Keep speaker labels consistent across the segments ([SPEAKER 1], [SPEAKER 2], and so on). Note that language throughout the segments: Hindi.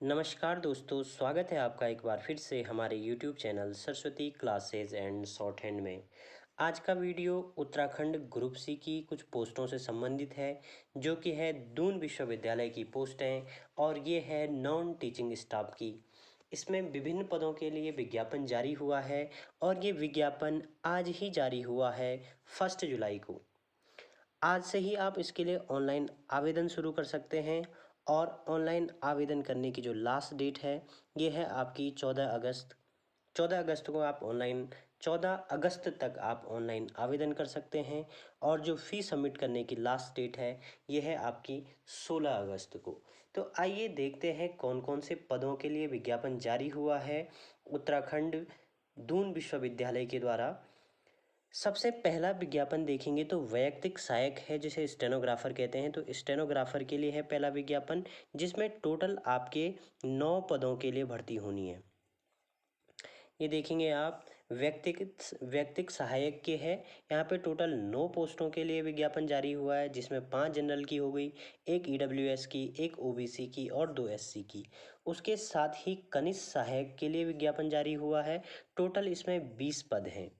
[SPEAKER 1] नमस्कार दोस्तों, स्वागत है आपका एक बार फिर से हमारे YouTube channel Saraswati classes and short hand में। आज का वीडियो उत्तराखंड ग्रुप सी की कुछ पोस्टों से संबंधित है, जो कि है दून विश्वविद्यालय की पोस्टें और ये है नॉन टीचिंग स्टाफ की। इसमें विभिन्न पदों के लिए विज्ञापन जारी हुआ है और ये विज्ञापन आज ही जारी हुआ है 1 जुलाई को। आज से ही आप इसके लिए ऑनलाइन आवेदन शुरू कर सकते हैं और ऑनलाइन आवेदन करने की जो लास्ट डेट है ये है आपकी 14 अगस्त। 14 अगस्त को आप ऑनलाइन 14 अगस्त तक आप ऑनलाइन आवेदन कर सकते हैं और जो फ़ी सबमिट करने की लास्ट डेट है ये है आपकी 16 अगस्त को। तो आइए देखते हैं कौन कौन से पदों के लिए विज्ञापन जारी हुआ है उत्तराखंड दून विश्वविद्यालय के द्वारा। सबसे पहला विज्ञापन देखेंगे तो वैयक्तिक सहायक है, जिसे स्टेनोग्राफर कहते हैं। तो स्टेनोग्राफर के लिए है पहला विज्ञापन, जिसमें टोटल आपके 9 पदों के लिए भर्ती होनी है। ये देखेंगे आप व्यक्तिक सहायक के है। यहाँ पे टोटल 9 पोस्टों के लिए विज्ञापन जारी हुआ है, जिसमें 5 जनरल की हो गई, एक ईडब्ल्यूएस की, एक ओबीसी की और 2 एससी की। उसके साथ ही कनिष्ठ सहायक के लिए विज्ञापन जारी हुआ है। टोटल इसमें 20 पद हैं।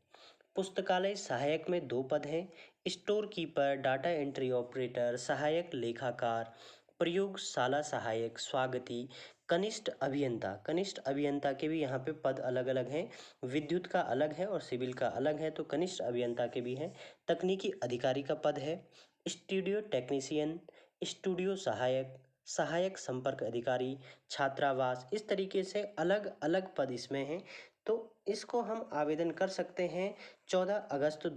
[SPEAKER 1] पुस्तकालय सहायक में 2 पद हैं। Store keeper, data entry operator, सहायक लेखाकार, प्रयोगशाला सहायक, स्वागती, कनिष्ठ अभियंता के भी यहाँ पे पद अलग अलग हैं। विद्युत का अलग है और सिविल का अलग है, तो कनिष्ठ अभियंता के भी हैं। तकनीकी अधिकारी का पद है। स्टूडियो टेक्नीशियन, स्टूडियो सहायक, सहायक संपर्क अधिकारी, छात्रावास, इस तरीके से अलग अलग पद इसमें हैं। तो इसको हम आवेदन कर सकते हैं 14 अगस्त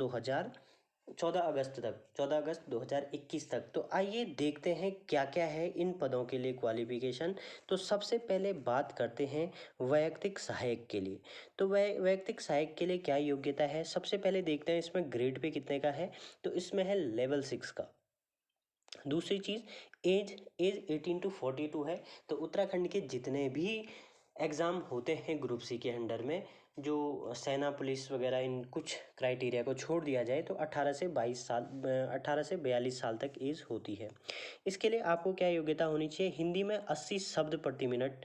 [SPEAKER 1] 2021 तक। तो आइए देखते हैं क्या क्या है इन पदों के लिए क्वालिफिकेशन। तो सबसे पहले बात करते हैं वैयक्तिक सहायक के लिए। तो वैयक्तिक सहायक के लिए क्या योग्यता है, सबसे पहले देखते हैं इसमें ग्रेड पे कितने का है। तो इसमें है लेवल 6 का। दूसरी चीज़, एज 18 to 42 है। तो उत्तराखंड के जितने भी एग्ज़ाम होते हैं ग्रुप सी के अंडर में, जो सेना पुलिस वगैरह, इन कुछ क्राइटेरिया को छोड़ दिया जाए तो 18 से 42 साल तक एज होती है। इसके लिए आपको क्या योग्यता होनी चाहिए, हिंदी में 80 शब्द प्रति मिनट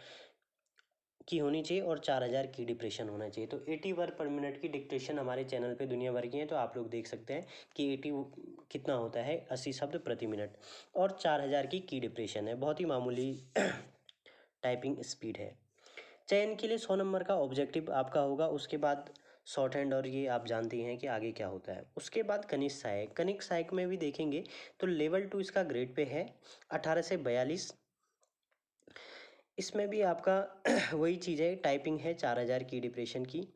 [SPEAKER 1] की होनी चाहिए और 4000 की डिप्रेशन होना चाहिए। तो 80 वर्ड पर मिनट की डिक्टेशन हमारे चैनल पे दुनिया भर की है, तो आप लोग देख सकते हैं कि 80 कितना होता है, 80 शब्द प्रति मिनट, और 4000 की डिप्रेशन है। बहुत ही मामूली टाइपिंग स्पीड है। चयन के लिए 100 नंबर का ऑब्जेक्टिव आपका होगा। उसके बाद शॉर्ट हैंड, और ये आप जानते हैं कि आगे क्या होता है। उसके बाद कनिष्ठ सहायक में भी देखेंगे तो लेवल 2 इसका ग्रेड पे है, 18 से 42। इसमें भी आपका वही चीज़ है, टाइपिंग है 4000 की डिप्रेशन की,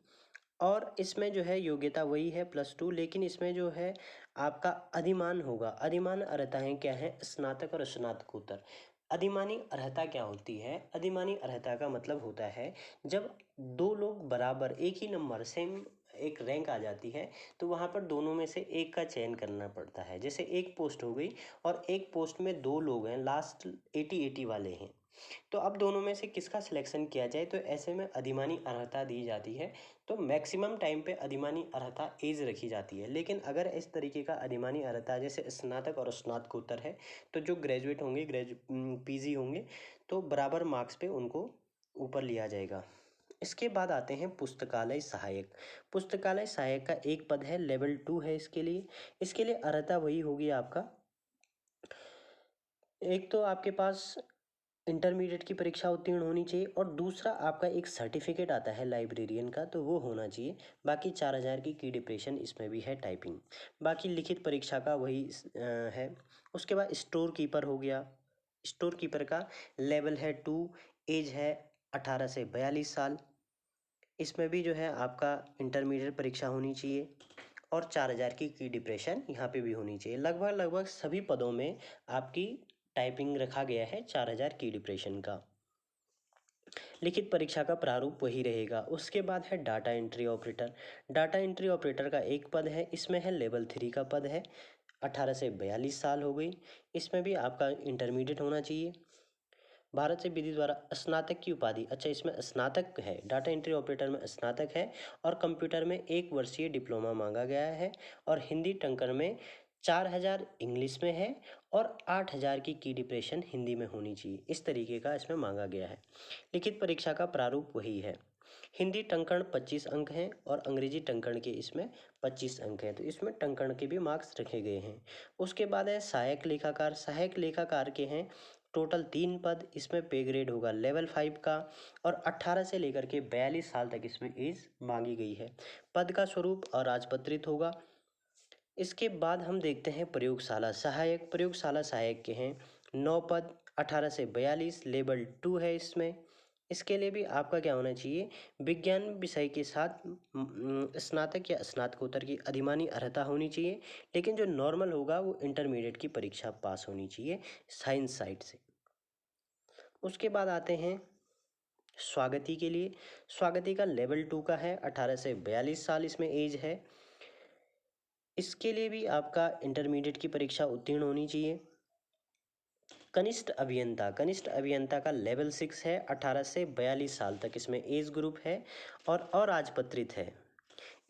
[SPEAKER 1] और इसमें जो है योग्यता वही है +2। लेकिन इसमें जो है आपका अधिमान होगा। अधिमान अर्हताएँ क्या है, स्नातक और स्नातकोत्तर। अधिमानी अर्हता क्या होती है, अधिमानी अर्हता का मतलब होता है जब 2 लोग बराबर एक ही नंबर सेम एक रैंक आ जाती है, तो वहाँ पर दोनों में से एक का चयन करना पड़ता है। जैसे एक पोस्ट हो गई और एक पोस्ट में 2 लोग हैं, लास्ट 80 वाले हैं, तो अब दोनों में से किसका सिलेक्शन किया जाए, तो ऐसे में अधिमानी अर्हता दी जाती है। तो मैक्सिमम टाइम पे अधिमानी अर्हता एज रखी जाती है। लेकिन अगर इस तरीके का अधिमानी अर्हता जैसे स्नातक और स्नातकोत्तर है, तो जो ग्रेजुएट होंगे, पीजी होंगे, तो बराबर मार्क्स पे उनको ऊपर लिया जाएगा। इसके बाद आते हैं पुस्तकालय सहायक। पुस्तकालय सहायक का एक पद है, लेवल 2 है इसके लिए। इसके लिए अर्हता वही होगी आपका, एक तो आपके पास इंटरमीडिएट की परीक्षा उत्तीर्ण होनी चाहिए, और दूसरा आपका एक सर्टिफिकेट आता है लाइब्रेरियन का, तो वो होना चाहिए। बाकी 4000 की डिप्रेशन इसमें भी है, टाइपिंग। बाकी लिखित परीक्षा का वही है। उसके बाद स्टोर कीपर हो गया। स्टोर कीपर का लेवल है 2, एज है 18 से 42 साल। इसमें भी जो है आपका इंटरमीडिएट परीक्षा होनी चाहिए और 4000 की डिप्रेशन यहाँ पे भी होनी चाहिए। लगभग लगभग सभी पदों में आपकी टाइपिंग रखा गया है 4000 की डिप्रेशन का। लिखित परीक्षा का प्रारूप वही रहेगा। उसके बाद है data entry operator. Data entry operator का एक पद है, इसमें है लेवल 3 का पद है, 18 से 42 साल हो गई। इसमें भी आपका इंटरमीडिएट होना चाहिए। भारत से विधि द्वारा स्नातक की उपाधि, अच्छा इसमें स्नातक है, डाटा एंट्री ऑपरेटर में स्नातक है, और कंप्यूटर में 1 वर्षीय डिप्लोमा मांगा गया है, और हिंदी टंकर में 4000 इंग्लिश में है, और 8000 की डिप्रेशन हिंदी में होनी चाहिए। इस तरीके का इसमें मांगा गया है। लिखित परीक्षा का प्रारूप वही है। हिंदी टंकण 25 अंक हैं और अंग्रेजी टंकण के इसमें 25 अंक हैं, तो इसमें टंकण के भी मार्क्स रखे गए हैं। उसके बाद है सहायक लेखाकार। सहायक लेखाकार के हैं टोटल 3 पद। इसमें पे ग्रेड होगा लेवल 5 का और 18 से लेकर के 42 साल तक इसमें एज मांगी गई है। पद का स्वरूप अराजपत्रित होगा। इसके बाद हम देखते हैं प्रयोगशाला सहायक। प्रयोगशाला सहायक के हैं 9 पद, 18 से 42, लेवल 2 है इसमें। इसके लिए भी आपका क्या होना चाहिए, विज्ञान विषय के साथ स्नातक या स्नातकोत्तर की अधिमानी अर्हता होनी चाहिए। लेकिन जो नॉर्मल होगा वो इंटरमीडिएट की परीक्षा पास होनी चाहिए साइंस साइड से। उसके बाद आते हैं स्वागती के लिए। स्वागती का लेवल 2 का है, 18 से 42 साल इसमें एज है। इसके लिए भी आपका इंटरमीडिएट की परीक्षा उत्तीर्ण होनी चाहिए। कनिष्ठ अभियंता। कनिष्ठ अभियंता का लेवल 6 है, 18 से 42 साल तक इसमें एज ग्रुप है और अराजपत्रित है।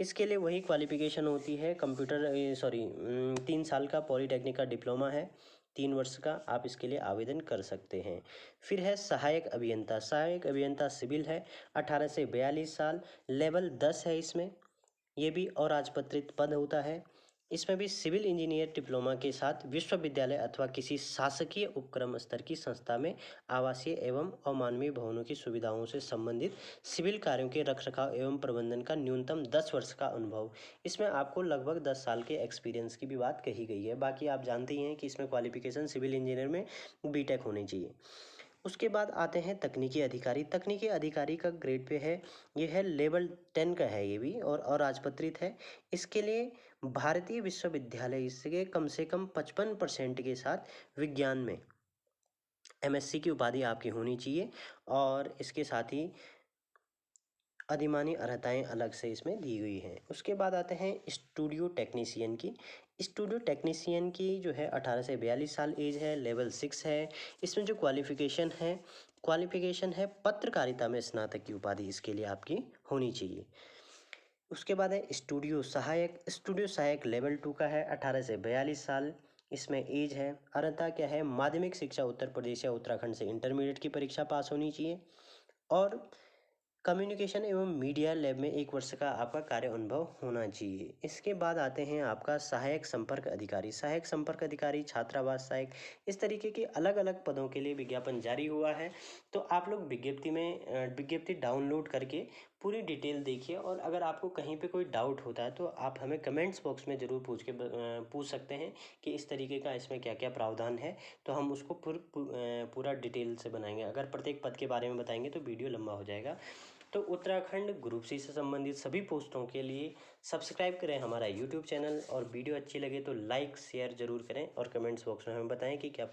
[SPEAKER 1] इसके लिए वही क्वालिफिकेशन होती है, कंप्यूटर 3 साल का पॉलीटेक्निक का डिप्लोमा है, 3 वर्ष का आप इसके लिए आवेदन कर सकते हैं। फिर है सहायक अभियंता। सहायक अभियंता सिविल है, 18 से 42 साल, लेवल 10 है इसमें। ये भी अराजपत्रित पद होता है। इसमें भी सिविल इंजीनियर डिप्लोमा के साथ विश्वविद्यालय अथवा किसी शासकीय उपक्रम स्तर की संस्था में आवासीय एवं अमानवीय भवनों की सुविधाओं से संबंधित सिविल कार्यों के रखरखाव एवं प्रबंधन का न्यूनतम 10 वर्ष का अनुभव। इसमें आपको लगभग 10 साल के एक्सपीरियंस की भी बात कही गई है। बाकी आप जानते ही हैं कि इसमें क्वालिफिकेशन सिविल इंजीनियर में बीटेक होनी चाहिए। उसके बाद आते हैं तकनीकी अधिकारी। तकनीकी अधिकारी का ग्रेड पे है, ये है लेवल 10 का है ये भी और अराजपत्रित है। इसके लिए भारतीय विश्वविद्यालय इसके कम से कम 55% के साथ विज्ञान में एमएससी की उपाधि आपकी होनी चाहिए और इसके साथ ही अधिमानी अर्हताएं अलग से इसमें दी हुई हैं। उसके बाद आते हैं स्टूडियो टेक्नीशियन की। स्टूडियो टेक्नीशियन की जो है 18 से 42 साल एज है, लेवल 6 है। इसमें जो क्वालिफिकेशन है पत्रकारिता में स्नातक की उपाधि इसके लिए आपकी होनी चाहिए। उसके बाद है स्टूडियो सहायक। स्टूडियो सहायक लेवल 2 का है, 18 से 42 साल इसमें एज है। अर्हता क्या है, माध्यमिक शिक्षा उत्तर प्रदेश या उत्तराखंड से इंटरमीडिएट की परीक्षा पास होनी चाहिए और कम्युनिकेशन एवं मीडिया लैब में 1 वर्ष का आपका कार्य अनुभव होना चाहिए। इसके बाद आते हैं आपका सहायक संपर्क अधिकारी। सहायक संपर्क अधिकारी, छात्रावास सहायक, इस तरीके के अलग अलग पदों के लिए विज्ञापन जारी हुआ है। तो आप लोग विज्ञप्ति डाउनलोड करके पूरी डिटेल देखिए और अगर आपको कहीं पे कोई डाउट होता है तो आप हमें कमेंट्स बॉक्स में ज़रूर पूछ सकते हैं कि इस तरीके का इसमें क्या क्या प्रावधान है, तो हम उसको पूरा डिटेल से बनाएंगे। अगर प्रत्येक पद के बारे में बताएंगे तो वीडियो लंबा हो जाएगा। तो उत्तराखंड ग्रुप सी से संबंधित सभी पोस्टों के लिए सब्सक्राइब करें हमारा यूट्यूब चैनल और वीडियो अच्छी लगे तो लाइक शेयर ज़रूर करें और कमेंट्स बॉक्स में हमें बताएं कि क्या